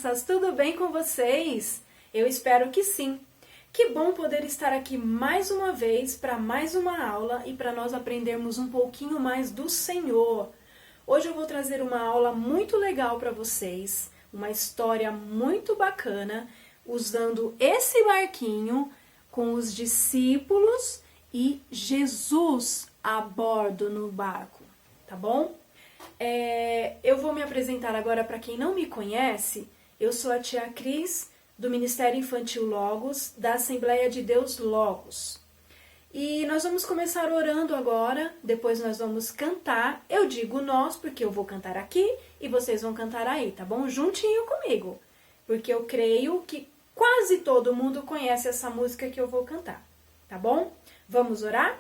crianças, tudo bem com vocês? Eu espero que sim. Que bom poder estar aqui mais uma vez para mais uma aula e para nós aprendermos um pouquinho mais do Senhor. Hoje eu vou trazer uma aula muito legal para vocês, uma história muito bacana, usando esse barquinho com os discípulos e Jesus a bordo no barco, tá bom? Eu vou me apresentar agora para quem não me conhece. Eu sou a tia Cris, do Ministério Infantil Logos, da Assembleia de Deus Logos. E nós vamos começar orando agora, depois nós vamos cantar. Eu digo nós, porque eu vou cantar aqui e vocês vão cantar aí, tá bom? Juntinho comigo, porque eu creio que quase todo mundo conhece essa música que eu vou cantar, tá bom? Vamos orar?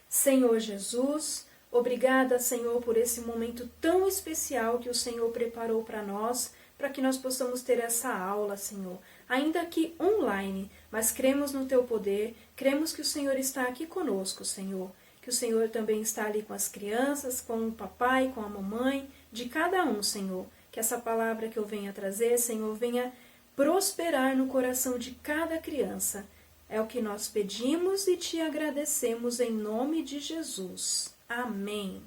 Senhor Jesus, obrigada, Senhor, por esse momento tão especial que o Senhor preparou para nós, para que nós possamos ter essa aula, Senhor, ainda que online, mas cremos no Teu poder, cremos que o Senhor está aqui conosco, Senhor, que o Senhor também está ali com as crianças, com o papai, com a mamãe, de cada um, Senhor, que essa palavra que eu venha trazer, Senhor, venha prosperar no coração de cada criança. É o que nós pedimos e te agradecemos em nome de Jesus. Amém.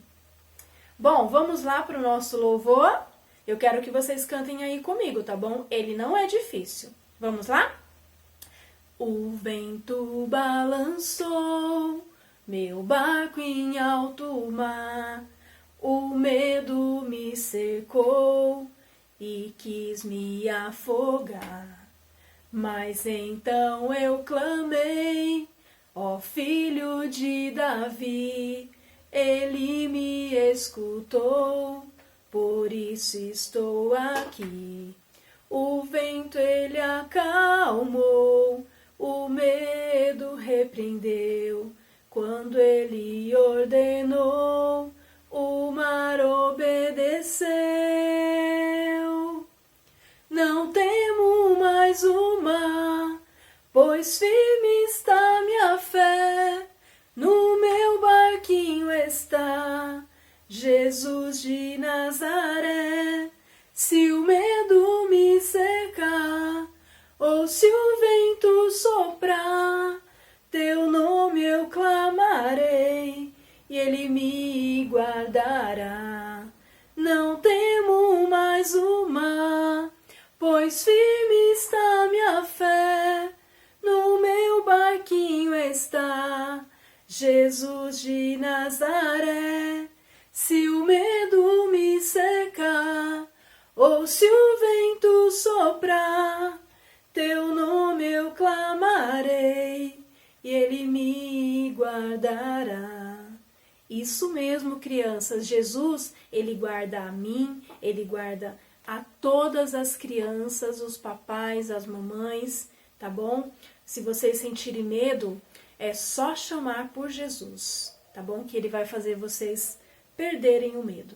Bom, vamos lá para o nosso louvor. Eu quero que vocês cantem aí comigo, tá bom? Ele não é difícil. Vamos lá? O vento balançou meu barco em alto mar. O medo me cercou e quis me afogar. Mas então eu clamei, ó Filho de Davi, ele me escutou, por isso estou aqui. O vento ele acalmou, o medo repreendeu, quando ele ordenou, o mar obedeceu. Não temo mais o mar, pois firme está minha fé, no meu barquinho está Jesus de Nazaré. Se o medo me cercar, ou se o vento soprar, teu nome eu clamarei, e ele me guardará. Não temo mais o mar, pois firme está minha fé, no meu barquinho está Jesus de Nazaré. Se o medo me cercar, ou se o vento soprar, teu nome eu clamarei, e ele me guardará. Isso mesmo, crianças, Jesus, ele guarda a mim, ele guarda a todas as crianças, os papais, as mamães, tá bom? Se vocês sentirem medo, é só chamar por Jesus, tá bom? Que ele vai fazer vocês perderem o medo.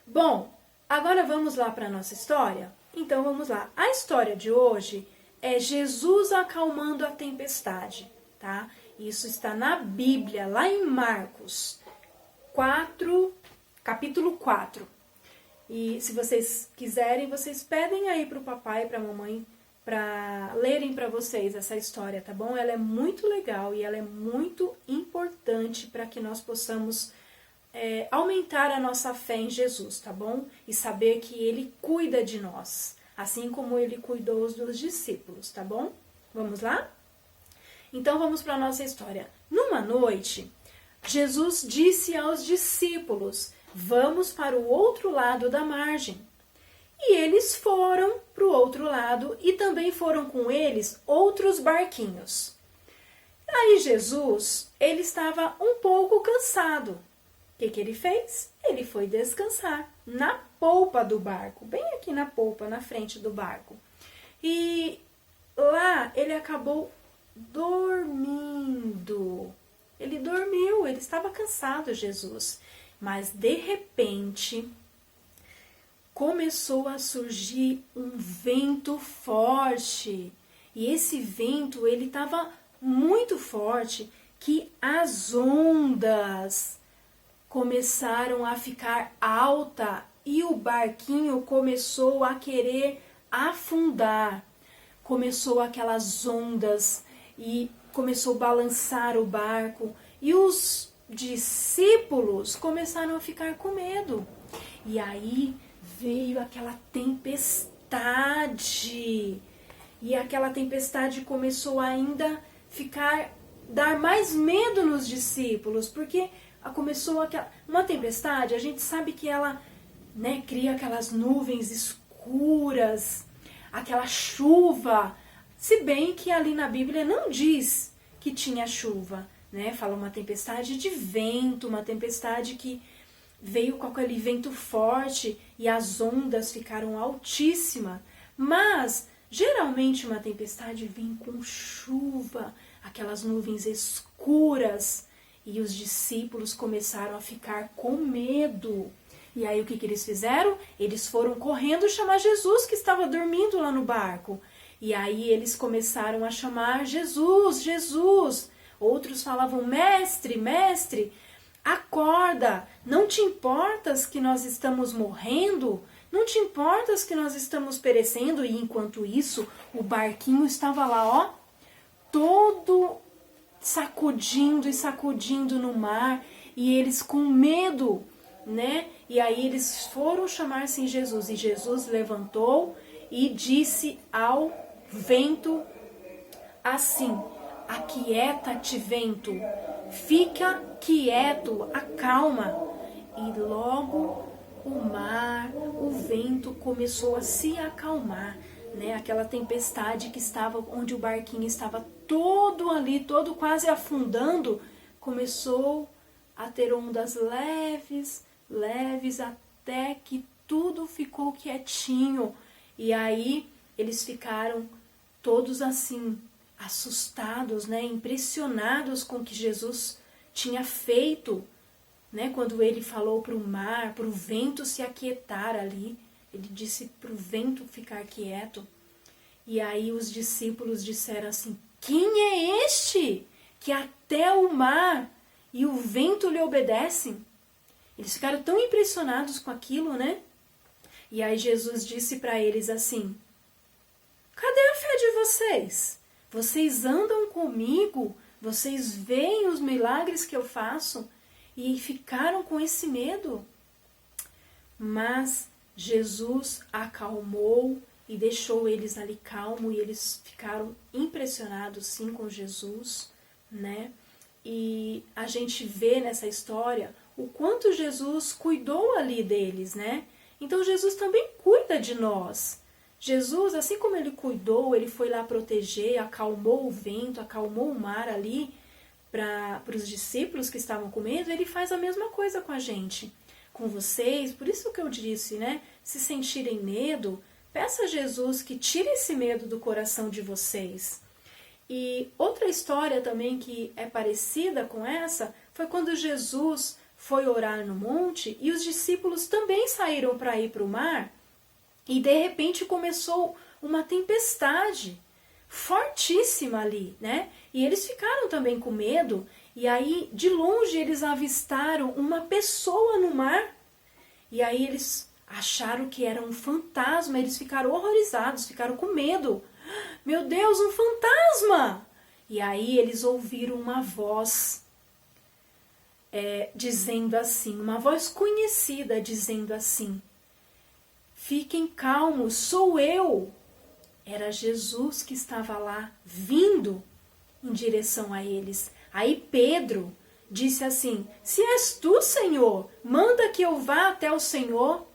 Bom, agora vamos lá para a nossa história? Então vamos lá. A história de hoje é Jesus acalmando a tempestade, tá? Isso está na Bíblia, lá em Marcos 4, capítulo 4. E se vocês quiserem, vocês pedem aí para o papai e para a mamãe para lerem para vocês essa história, tá bom? Ela é muito legal e ela é muito importante para que nós possamos aumentar a nossa fé em Jesus, tá bom? E saber que Ele cuida de nós, assim como Ele cuidou dos discípulos, tá bom? Vamos lá? Então vamos para a nossa história. Numa noite, Jesus disse aos discípulos: vamos para o outro lado da margem. E eles foram para o outro lado e também foram com eles outros barquinhos. Aí Jesus, ele estava um pouco cansado. O que ele fez? Ele foi descansar na polpa do barco, bem aqui na polpa, na frente do barco. E lá ele acabou dormindo. Ele dormiu, ele estava cansado, Jesus. Mas de repente começou a surgir um vento forte. E esse vento, ele estava muito forte, que as ondas começaram a ficar e o barquinho começou a querer afundar. Começou aquelas ondas e começou a balançar o barco. E os discípulos começaram a ficar com medo. E aí veio aquela tempestade. E aquela tempestade começou ainda dar mais medo nos discípulos, porque começou uma tempestade, a gente sabe que ela, né, cria aquelas nuvens escuras, aquela chuva, se bem que ali na Bíblia não diz que tinha chuva, né? Fala uma tempestade de vento, uma tempestade que veio com aquele vento forte e as ondas ficaram altíssimas, mas geralmente uma tempestade vem com chuva, aquelas nuvens escuras, e os discípulos começaram a ficar com medo. E aí o que eles fizeram? Eles foram correndo chamar Jesus, que estava dormindo lá no barco. E aí eles começaram a chamar Jesus, Jesus. Outros falavam, mestre, mestre, acorda, não te importas que nós estamos morrendo? Não te importas que nós estamos perecendo? E enquanto isso, o barquinho estava lá, ó, todo sacudindo e sacudindo no mar, e eles com medo, né? E aí eles foram chamar-se Jesus, e Jesus levantou e disse ao vento assim, aquieta-te, vento, fica quieto, acalma. E logo o mar, o vento começou a se acalmar, né? Aquela tempestade que estava, onde o barquinho estava todo ali, todo quase afundando, começou a ter ondas leves, leves, até que tudo ficou quietinho. E aí eles ficaram todos assim, assustados, né? Impressionados com o que Jesus tinha feito, né? Quando ele falou para o mar, para o vento se aquietar ali, ele disse para o vento ficar quieto. E aí os discípulos disseram assim, quem é este que até o mar e o vento lhe obedecem? Eles ficaram tão impressionados com aquilo, né? E aí Jesus disse para eles assim, cadê a fé de vocês? Vocês andam comigo, vocês veem os milagres que eu faço e ficaram com esse medo? Mas Jesus acalmou e deixou eles ali calmo, e eles ficaram impressionados sim com Jesus, né? E a gente vê nessa história o quanto Jesus cuidou ali deles, né? Então Jesus também cuida de nós. Jesus, assim como ele cuidou, ele foi lá proteger, acalmou o vento, acalmou o mar ali para os discípulos que estavam com medo, ele faz a mesma coisa com a gente, com vocês. Por isso que eu disse, né? Se sentirem medo, peça a Jesus que tire esse medo do coração de vocês. E outra história também que é parecida com essa, foi quando Jesus foi orar no monte e os discípulos também saíram para ir para o mar e de repente começou uma tempestade fortíssima ali, né? E eles ficaram também com medo e aí de longe eles avistaram uma pessoa no mar e aí eles acharam que era um fantasma, eles ficaram horrorizados, ficaram com medo. Meu Deus, um fantasma! E aí eles ouviram uma voz dizendo assim, uma voz conhecida dizendo assim, fiquem calmos, sou eu. Era Jesus que estava lá, vindo em direção a eles. Aí Pedro disse assim, se és tu, Senhor, manda que eu vá até o Senhor.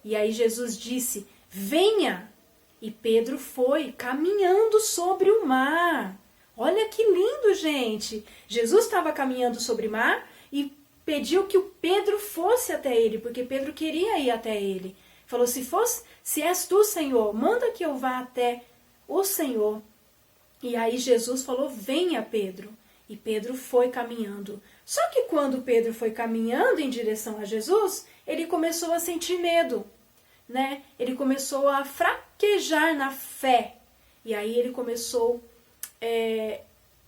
E aí Jesus disse, venha. E Pedro foi caminhando sobre o mar. Olha que lindo, gente. Jesus estava caminhando sobre o mar e pediu que o Pedro fosse até ele, porque Pedro queria ir até ele. Falou, se és tu, Senhor, manda que eu vá até o Senhor. E aí Jesus falou, venha, Pedro. E Pedro foi caminhando. Só que quando Pedro foi caminhando em direção a Jesus, ele começou a sentir medo, né? Ele começou a fraquejar na fé. E aí ele começou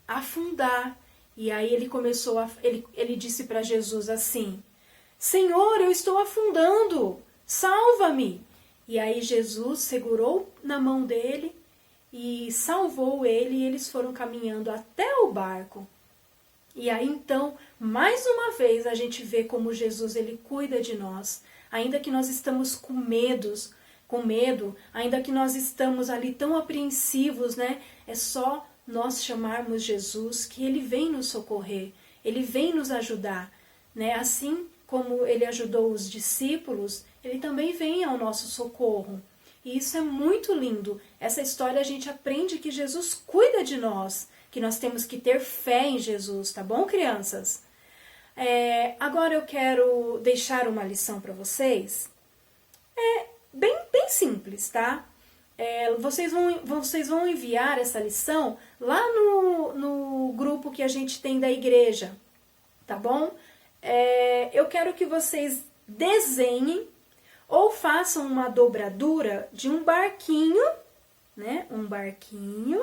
a afundar. E aí ele disse para Jesus assim, Senhor, eu estou afundando. salva-me. E aí Jesus segurou na mão dele e salvou ele, e eles foram caminhando até o barco. E aí então, mais uma vez, a gente vê como Jesus ele cuida de nós, ainda que nós estamos com medo, ainda que nós estamos ali tão apreensivos, né? É só nós chamarmos Jesus que ele vem nos socorrer, ele vem nos ajudar, né? Assim como ele ajudou os discípulos, ele também vem ao nosso socorro. E isso é muito lindo. Essa história a gente aprende que Jesus cuida de nós, que nós temos que ter fé em Jesus, tá bom, crianças? Agora eu quero deixar uma lição para vocês. Bem simples, tá? Vocês vão enviar essa lição lá no grupo que a gente tem da igreja, tá bom? Eu quero que vocês desenhem ou façam uma dobradura de um barquinho, né? Um barquinho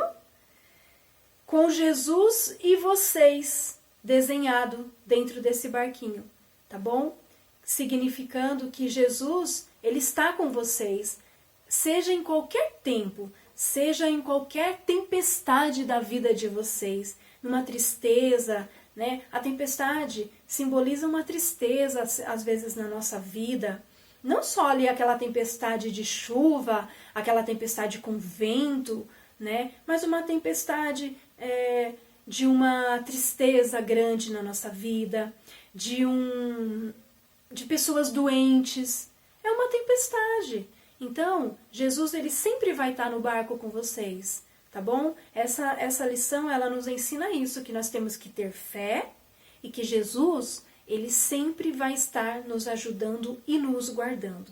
com Jesus e vocês desenhado dentro desse barquinho, tá bom? Significando que Jesus, ele está com vocês, seja em qualquer tempo, seja em qualquer tempestade da vida de vocês, numa tristeza, né? A tempestade simboliza uma tristeza, às vezes, na nossa vida. Não só ali aquela tempestade de chuva, aquela tempestade com vento, né? Mas uma tempestade de uma tristeza grande na nossa vida, de pessoas doentes. É uma tempestade. Então, Jesus ele sempre vai estar no barco com vocês, tá bom? Essa lição ela nos ensina isso, que nós temos que ter fé e que Jesus ele sempre vai estar nos ajudando e nos guardando.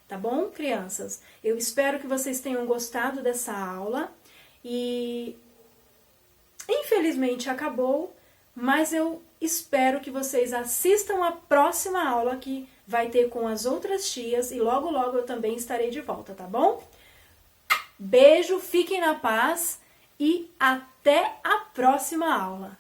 Tá bom, crianças? Eu espero que vocês tenham gostado dessa aula e infelizmente acabou, mas eu espero que vocês assistam a próxima aula que vai ter com as outras tias e logo logo eu também estarei de volta, tá bom? Beijo, fiquem na paz e até a próxima aula!